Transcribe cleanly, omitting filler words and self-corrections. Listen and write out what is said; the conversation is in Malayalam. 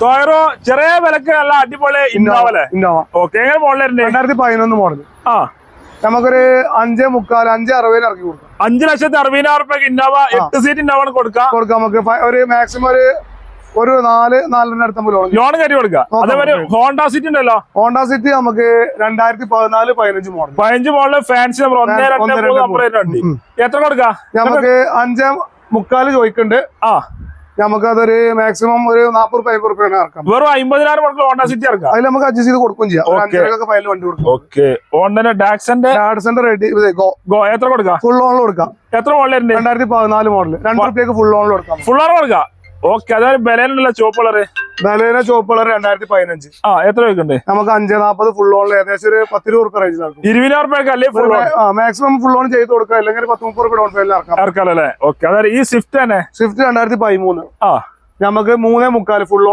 ടൊയറോ ചെറിയ വിലക്ക് നല്ല അടിപൊളി ഇന്നോവ അല്ലേ? ഇന്നോവ. ഓക്കെ, എങ്ങനെ മോഡലുണ്ട്? 2011 മോഡൽ. ആ, നമുക്കൊരു 5.45 5.60 ഇറക്കി കൊടുക്കാം. 5,60,000 ഇന്നോവ 8 സീറ്റ് ഇന്നോവ കൊടുക്കാം. നമുക്ക് ഒരു മാക്സിമം ഒരു 4-4.5 അടുത്ത ലോൺ കയറ്റി കൊടുക്കാം. അതേപോലെ ഹോണ്ട സിറ്റി ഉണ്ടല്ലോ. ഹോണ്ട സിറ്റി നമുക്ക് 2014-15 മോഡൽ. 15 മോഡല് ഫാൻസി നമ്പർ 123 എത്ര കൊടുക്കാം? നമുക്ക് 5.45 ചോദിക്കുന്നുണ്ട്. ആ, നമുക്കതൊരു മാക്സിമം ഒരു 40-50 റുപ്യാണ് ഇറക്കാം. വെറും 50,000 മുടക്കിൽ ഹോണ്ട സിറ്റി ഇറക്കാം. അതിൽ നമുക്ക് അഡ്ജസ്റ്റ് ചെയ്ത് കൊടുക്കുകയും ചെയ്യാം. 5,00,000 ഫയലിൽ വണ്ടി കൊടുക്കും. ഓക്കെ, ഹോണ്ടന്റെ ഡാക്സന്റെ റെഡി ഗോ എത്ര കൊടുക്കാം? ഫുൾ ഓണിൽ കൊടുക്കാം. എത്ര മോഡലുണ്ട്? 2014 മോഡൽ. 2 റുപ്യക്ക് ഫുൾ ഓണിൽ കൊടുക്കാം. ഫുൾ ഓൺ കൊടുക്കാം. ഓക്കെ, അതായത് ബലേനുള്ള ചോപ്പ് കളറ്. ബലേന ചോപ്പ് കളർ 2015. ആ, എത്ര വെക്കുന്നുണ്ട്? നമുക്ക് 5.40 ഫുൾ ഓണിൽ ഏകദേശം ഒരു 10-20 റുപ്യ റേഞ്ച് നടക്കും. 20,000 അല്ലേ full on? Maximum full on ചെയ്ത് കൊടുക്കാം. അല്ലെങ്കിൽ 10-30 റുപ്യ ഡൗൺ പേയ്മെന്റ് ഇറക്കാം അല്ലേ? ഓക്കെ, അതായത് ഈ സ്വിഫ്റ്റ് തന്നെ. സ്വിഫ്റ്റ് 2013. ആ, നമുക്ക് 3.45 ഫുൾ ഓൺ